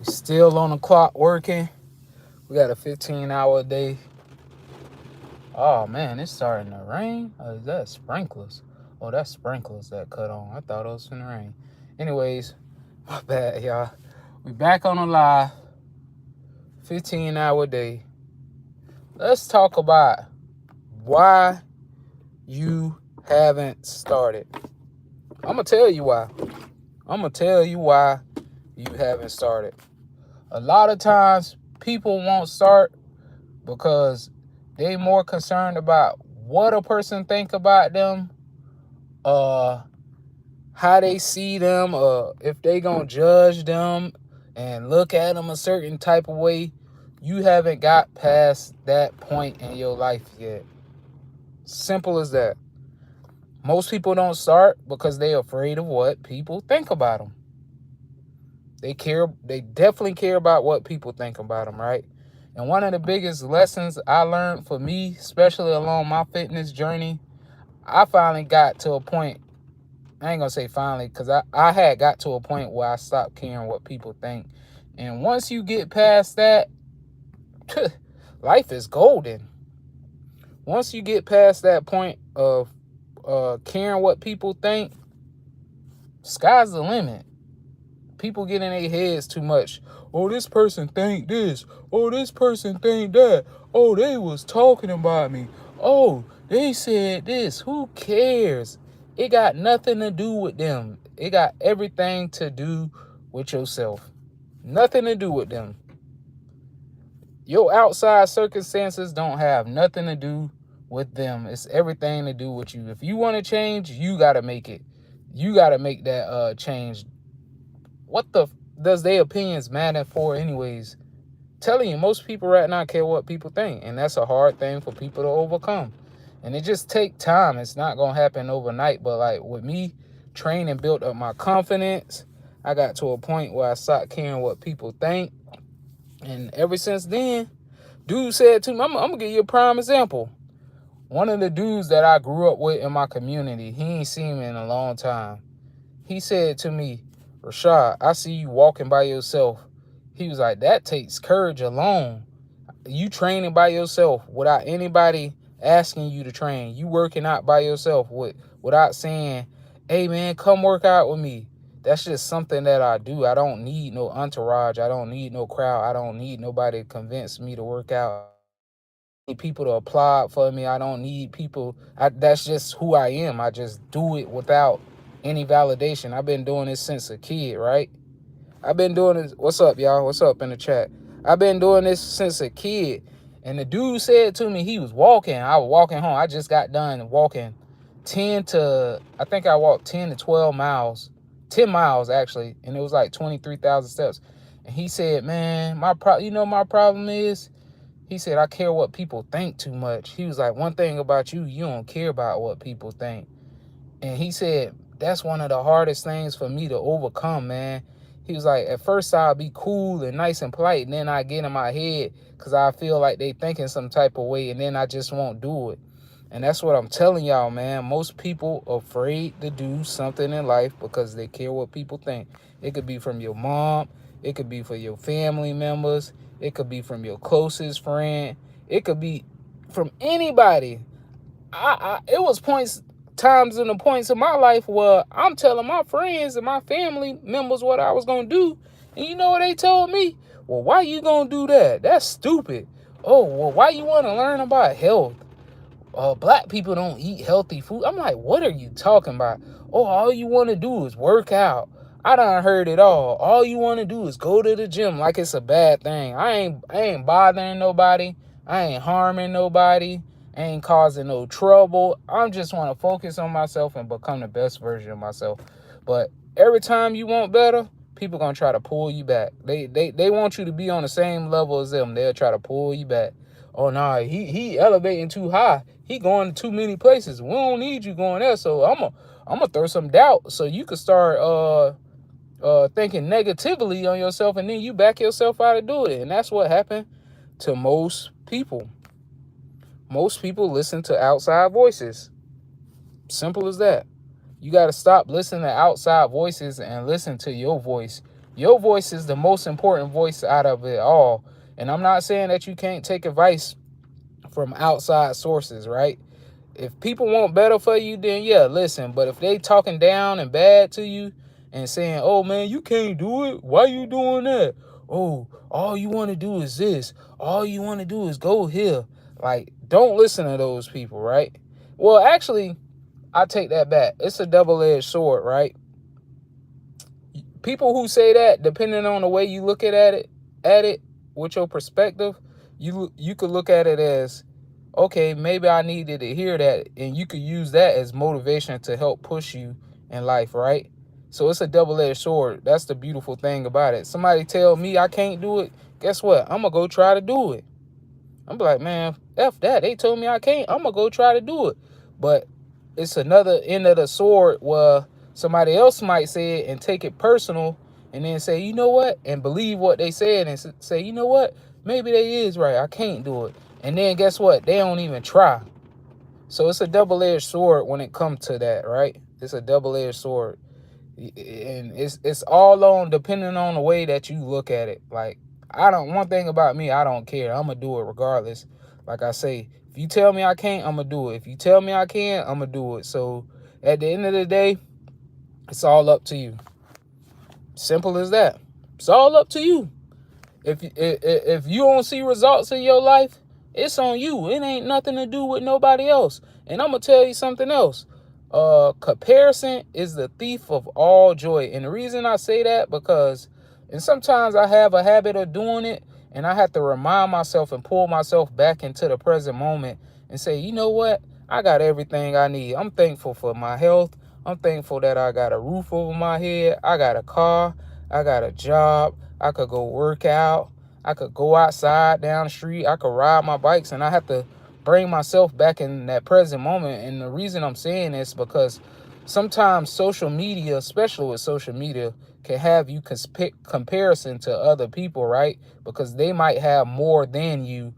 We still on the clock working. We got a 15-hour day. Oh man, it's starting to rain. Is that sprinklers? Oh, that's sprinklers that cut on. I thought it was finna rain. Anyways, my bad, y'all. We back on the live. 15-hour day. Let's talk about why you haven't started. I'm gonna tell you why. You haven't started. A lot of times people won't start because they more concerned about what a person think about them, how they see them, if they gonna judge them and look at them a certain type of way. You haven't got past that point in your life yet. Simple as that. Most people don't start because they're afraid of what people think about them. They definitely care about what people think about them, right? And one of the biggest lessons I learned for me, especially along my fitness journey, I finally got to a point, I ain't gonna say finally, because I had got to a point where I stopped caring what people think. And once you get past that, life is golden. Once you get past that point of caring what people think, sky's the limit. People get in their heads too much. Oh, this person think this. Oh, this person think that. Oh, they was talking about me. Oh, they said this. Who cares? It got nothing to do with them. It got everything to do with yourself. Nothing to do with them. Your outside circumstances don't have nothing to do with them. It's everything to do with you. If you want to change, you got to make it. You got to make that change. What the does their opinions matter for anyways? Telling you, most people right now care what people think, and that's a hard thing for people to overcome. And it just take time. It's not gonna happen overnight. But like with me, training built up my confidence. I got to a point where I stopped caring what people think, and ever since then, dude said to me, I'm gonna give you a prime example. One of the dudes that I grew up with in my community, he ain't seen me in a long time. He said to me, Rashad, I see you walking by yourself. He was like, that takes courage alone. You training by yourself without anybody asking you to train. You working out by yourself without saying, hey man, come work out with me. That's just something that I do. I don't need no entourage. I don't need no crowd. I don't need nobody to convince me to work out. I need people to applaud for me. I don't need people. That's just who I am. I just do it without any validation. I've been doing this since a kid, right? I've been doing this. What's up, y'all? What's up in the chat? I've been doing this since a kid. And the dude said to me, he was walking. I was walking home. I just got done walking I think I walked 10 to 12 miles, 10 miles actually. And it was like 23,000 steps. And he said, man, my problem is, he said, I care what people think too much. He was like, one thing about you, you don't care about what people think. And he said, that's one of the hardest things for me to overcome, man. He was like, at first I'll be cool and nice and polite, and then I get in my head because I feel like they thinking some type of way, and then I just won't do it. And that's what I'm telling y'all, man. Most people are afraid to do something in life because they care what people think. It could be from your mom. It could be for your family members. It could be from your closest friend. It could be from anybody. It was times in the points of my life where I'm telling my friends and my family members what I was gonna do, and you know what they told me? Well, why you gonna do that? That's stupid. Oh, well, why you want to learn about health? Black people don't eat healthy food. I'm like, what are you talking about? Oh, all you want to do is work out. I done heard it all. All you want to do is go to the gym like it's a bad thing. I ain't bothering nobody. I ain't harming nobody. I ain't causing no trouble. I just want to focus on myself and become the best version of myself. But every time you want better, people gonna try to pull you back. They want you to be on the same level as them. They'll try to pull you back. Oh nah, he elevating too high. He going to too many places. We don't need you going there. So I'm gonna throw some doubt so you can start thinking negatively on yourself, and then you back yourself out to do it. And that's what happened to most people. Most people listen to outside voices. Simple as that. You got to stop listening to outside voices and listen to your voice. Your voice is the most important voice out of it all. And I'm not saying that you can't take advice from outside sources, right? If people want better for you, then yeah, listen. But if they talking down and bad to you and saying, oh man, you can't do it, why you doing that? Oh, all you want to do is this. All you want to do is go here. Like, don't listen to those people, right? Well, actually, I take that back. It's a double-edged sword, right? People who say that, depending on the way you look at it with your perspective, you could look at it as, okay, maybe I needed to hear that, and you could use that as motivation to help push you in life, right? So it's a double-edged sword. That's the beautiful thing about it. Somebody tell me I can't do it, guess what? I'm gonna go try to do it. I'm like, man, F that. They told me I can't. I'm gonna go try to do it. But it's another end of the sword where somebody else might say it and take it personal and then say, you know what? And believe what they said and say, you know what? Maybe they is right. I can't do it. And then guess what? They don't even try. So it's a double-edged sword when it comes to that, right? It's a double-edged sword. And it's all on depending on the way that you look at it. Like, one thing about me, I don't care. I'm gonna do it regardless. Like I say, if you tell me I can't, I'm gonna do it. If you tell me I can, I'm gonna do it. So at the end of the day, it's all up to you. Simple as that. It's all up to you. If you don't see results in your life, it's on you. It ain't nothing to do with nobody else. And I'm gonna tell you something else. Comparison is the thief of all joy. And the reason I say that, because and sometimes I have a habit of doing it, and I have to remind myself and pull myself back into the present moment and say, you know what? I got everything I need. I'm thankful for my health. I'm thankful that I got a roof over my head. I got a car. I got a job. I could go work out. I could go outside down the street. I could ride my bikes, and I have to bring myself back in that present moment. And the reason I'm saying this because sometimes social media, especially with social media, can have you comparison to other people, right? Because they might have more than you.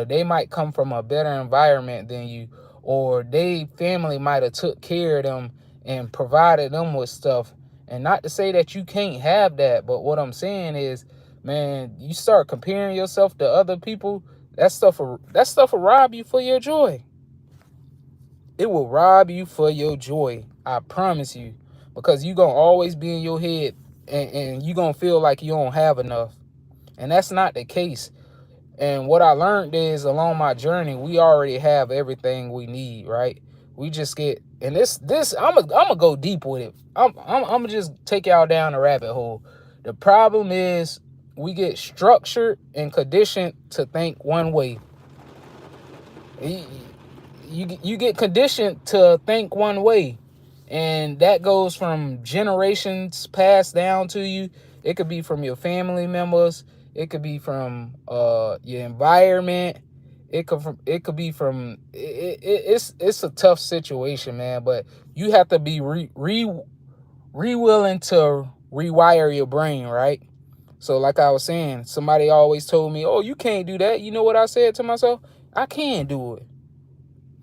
They might come from a better environment than you, or they family might have took care of them and provided them with stuff. And not to say that you can't have that, but what I'm saying is, man, you start comparing yourself to other people, that stuff will rob you for your joy. It will rob you for your joy. I promise you. Because you're going to always be in your head and you're going to feel like you don't have enough. And that's not the case. And what I learned is along my journey, we already have everything we need, right? We just get, and this I'm gonna go deep with it. I'm gonna just take y'all down a rabbit hole. The problem is we get structured and conditioned to think one way. You get conditioned to think one way, and that goes from generations passed down to you. It could be from your family members. It could be from your environment. It could be from it's a tough situation, man. But you have to be willing to rewire your brain, right? So like I was saying, somebody always told me, "Oh, you can't do that." You know what I said to myself? I can do it.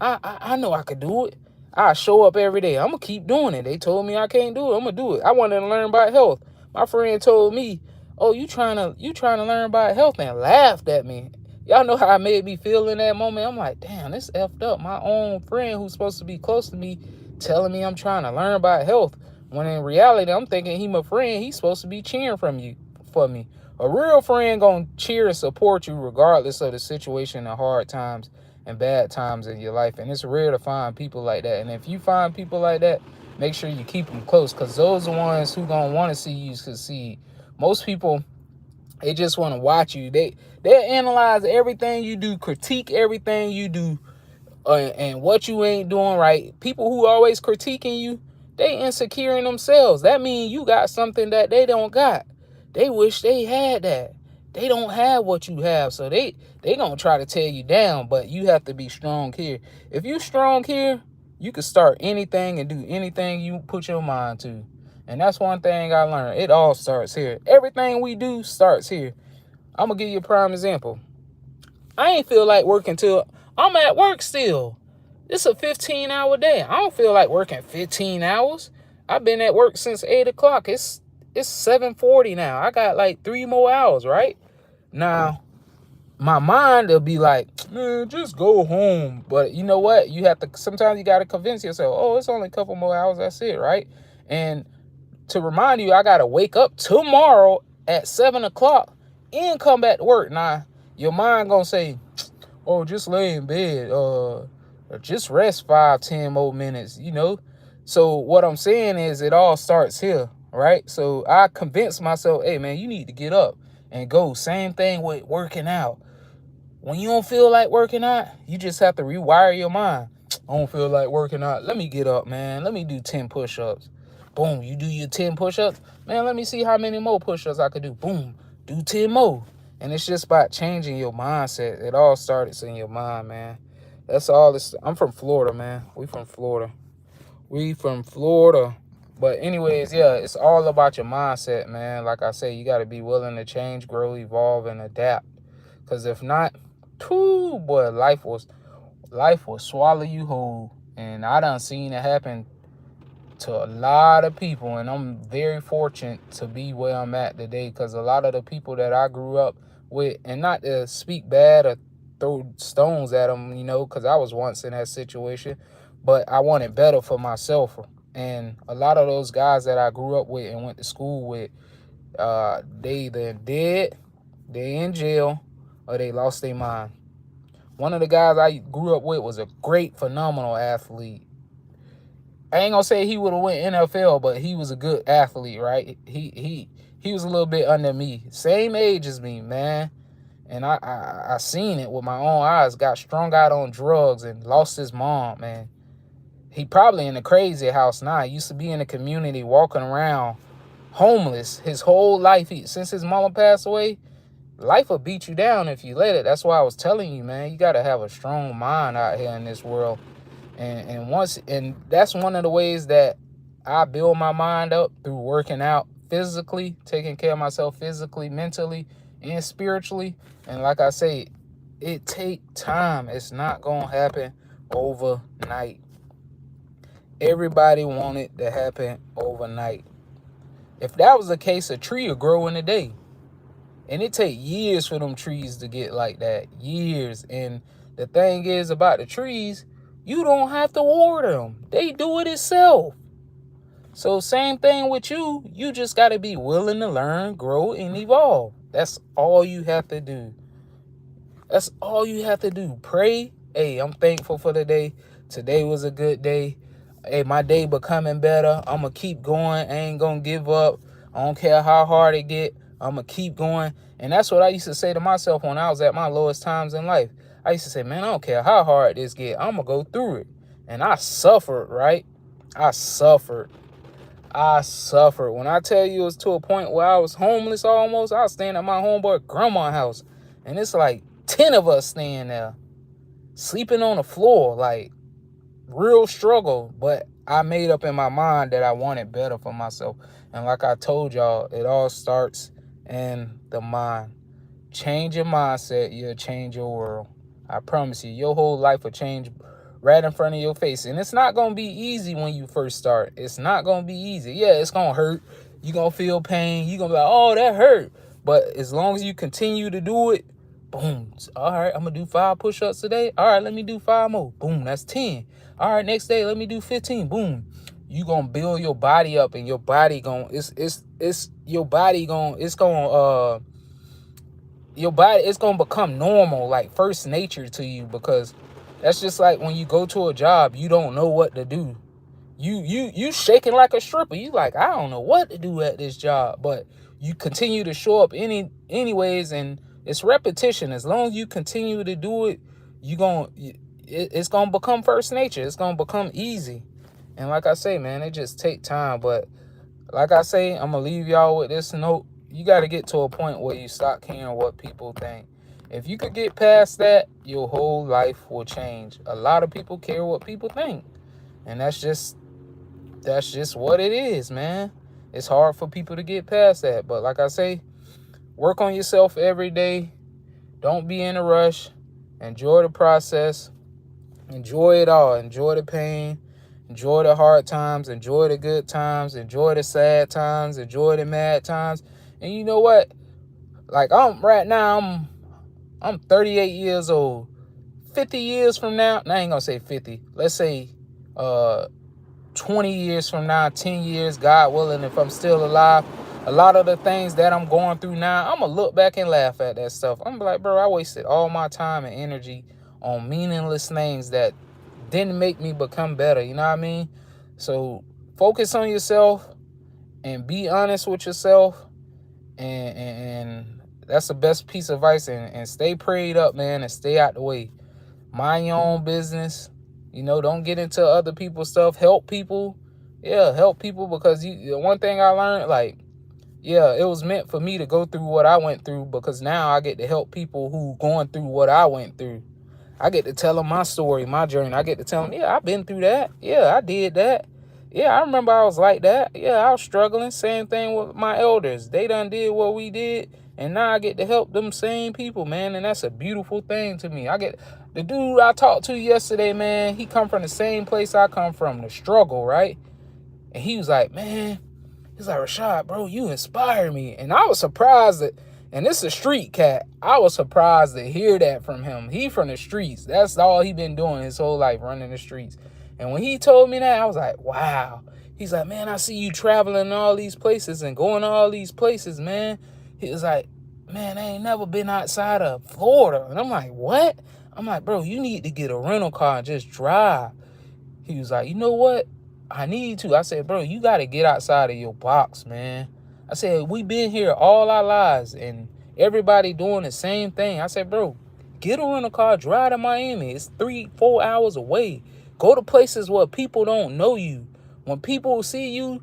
I know I could do it. I show up every day. I'm gonna keep doing it. They told me I can't do it. I'm gonna do it. I wanted to learn about health. My friend told me, "Oh, you trying to learn about health," and laughed at me. Y'all know how it made me feel in that moment. I'm like, damn, this effed up. My own friend who's supposed to be close to me telling me I'm trying to learn about health. When in reality, I'm thinking he my friend. He's supposed to be cheering for me. A real friend gonna cheer and support you regardless of the situation and hard times and bad times in your life. And it's rare to find people like that. And if you find people like that, make sure you keep them close, because those are the ones who gonna want to see you succeed. Most people, they just want to watch you. They analyze everything you do, critique everything you do, and what you ain't doing right. People who always critiquing you, they insecure in themselves. That means you got something that they don't got. They wish they had that. They don't have what you have, so they gonna try to tear you down. But you have to be strong here. If you strong here, you can start anything and do anything you put your mind to. And that's one thing I learned. It all starts here. Everything we do starts here. I'm gonna give you a prime example. I ain't feel like working till I'm at work still. It's a 15-hour day. I don't feel like working 15 hours. I've been at work since 8 o'clock. It's It's 7:40 now. I got like 3 more hours, right? Now, my mind will be like, man, just go home. But you know what? Sometimes you got to convince yourself, oh, it's only a couple more hours. That's it, right? And to remind you, I got to wake up tomorrow at 7 o'clock and come back to work. Now, your mind going to say, oh, just lay in bed. Just rest 5-10 more minutes, So what I'm saying is it all starts here, right? So I convince myself, hey, man, you need to get up and go. Same thing with working out. When you don't feel like working out, you just have to rewire your mind. I don't feel like working out. Let me get up, man. Let me do 10 push-ups. Boom, you do your 10 push-ups. Man, let me see how many more push-ups I could do. Boom, do 10 more. And it's just about changing your mindset. It all starts in your mind, man. That's all this. I'm from Florida, man. We from Florida. But anyways, yeah, it's all about your mindset, man. Like I say, you got to be willing to change, grow, evolve, and adapt. Because if not, boy, life will swallow you whole. And I done seen it happen to a lot of people, and I'm very fortunate to be where I'm at today, because a lot of the people that I grew up with, and not to speak bad or throw stones at them, because I was once in that situation, but I wanted better for myself. And a lot of those guys that I grew up with and went to school with, they either dead, they in jail, or they lost their mind. One of the guys I grew up with was a great, phenomenal athlete. I ain't gonna say he would have went NFL, but he was a good athlete, right? He was a little bit under me, same age as me, man. And I seen it with my own eyes. Got strung out on drugs and lost his mom, man. He probably in a crazy house now. He used to be in the community, walking around homeless his whole life. Since his mama passed away, life will beat you down if you let it. That's why I was telling you, man. You gotta have a strong mind out here in this world. And that's one of the ways that I build my mind up, through working out physically, taking care of myself physically, mentally, and spiritually. And like I say, it take time. It's not gonna happen overnight. Everybody want it to happen overnight. If that was the case, a tree would grow in a day. And it take years for them trees to get like that. Years. And the thing is about the trees, you don't have to water them. They do it itself. So same thing with you. You just got to be willing to learn, grow, and evolve. That's all you have to do. That's all you have to do. Pray. Hey, I'm thankful for the day. Today was a good day. Hey, my day becoming better. I'm going to keep going. I ain't going to give up. I don't care how hard it get. I'm going to keep going. And that's what I used to say to myself when I was at my lowest times in life. I used to say, man, I don't care how hard this get. I'm going to go through it. And I suffered, right? I suffered. When I tell you it was to a point where I was homeless almost, I was staying at my homeboy grandma's house. And it's like 10 of us staying there, sleeping on the floor, like real struggle. But I made up in my mind that I wanted better for myself. And like I told y'all, it all starts in the mind. Change your mindset, you'll change your world. I promise you, your whole life will change right in front of your face. And it's not going to be easy when you first start. It's not going to be easy. Yeah, it's going to hurt. You're going to feel pain. You're going to be like, oh, that hurt. But as long as you continue to do it, boom. All right, I'm going to do 5 push-ups today. All right, let me do 5 more. Boom, that's 10. All right, next day, let me do 15. Boom. You going to build your body up, and your body going, it's going to become normal, like first nature to you, because that's just like when you go to a job, you don't know what to do. You shaking like a stripper. You like, I don't know what to do at this job, but you continue to show up anyways, and it's repetition. As long as you continue to do it, it's going to become first nature. It's going to become easy. And like I say, man, it just take time. But like I say, I'm going to leave y'all with this note. You got to get to a point where you stop caring what people think. If you could get past that, your whole life will change. A lot of people care what people think. And that's just what it is, man. It's hard for people to get past that. But like I say, work on yourself every day. Don't be in a rush. Enjoy the process. Enjoy it all. Enjoy the pain. Enjoy the hard times, enjoy the good times, enjoy the sad times, enjoy the mad times. And you know what? Like I'm 38 years old. 50 years from now, I ain't gonna say 50. Let's say 20 years from now, 10 years, God willing, if I'm still alive, a lot of the things that I'm going through now, I'm gonna look back and laugh at that stuff. I'm like, bro, I wasted all my time and energy on meaningless things that didn't make me become better. You know what I mean? So focus on yourself and be honest with yourself. And that's the best piece of advice. And stay prayed up, man, and stay out the way. Mind your own business. You know, don't get into other people's stuff. Help people. Yeah, help people, because one thing I learned, like, yeah, it was meant for me to go through what I went through, because now I get to help people who going through what I went through. I get to tell them my story, my journey. I get to tell them, yeah, I've been through that. Yeah, I did that. Yeah, I remember I was like that. Yeah, I was struggling. Same thing with my elders. They done did what we did, and now I get to help them same people, man. And that's a beautiful thing to me. I get the dude I talked to yesterday, man. He come from the same place I come from, the struggle, right? And he was like, man, he's like, Rashad, bro, you inspire me. And I was surprised that, and this is a street cat, I was surprised to hear that from him. He from the streets. That's all he been doing his whole life, running the streets. And when he told me that, I was like, wow. He's like, man, I see you traveling all these places and going to all these places, man. He was like, man, I ain't never been outside of Florida. And I'm like, what? I'm like, bro, you need to get a rental car and just drive. He was like, you know what? I need to. I said, bro, you got to get outside of your box, man. I said, we been here all our lives and everybody doing the same thing. I said, bro, get a rental car, drive to Miami. It's 3-4 hours away. Go to places where people don't know you. When people see you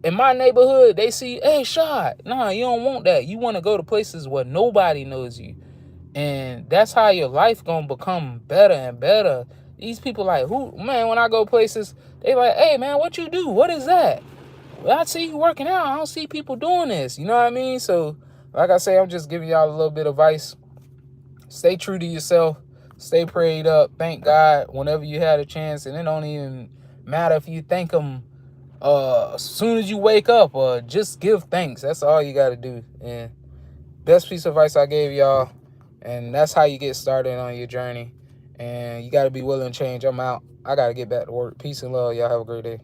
in my neighborhood, they see, hey, Shad. Nah, you don't want that. You want to go to places where nobody knows you. And that's how your life gonna become better and better. These people like, who, man, when I go places, they like, hey, man, what you do? What is that? Well, I see you working out. I don't see people doing this. You know what I mean? So, like I say, I'm just giving y'all a little bit of advice. Stay true to yourself. Stay prayed up. Thank God whenever you had a chance. And it don't even matter if you thank him as soon as you wake up, or just give thanks. That's all you got to do. And best piece of advice I gave y'all. And that's how you get started on your journey. And you got to be willing to change. I'm out. I got to get back to work. Peace and love. Y'all have a great day.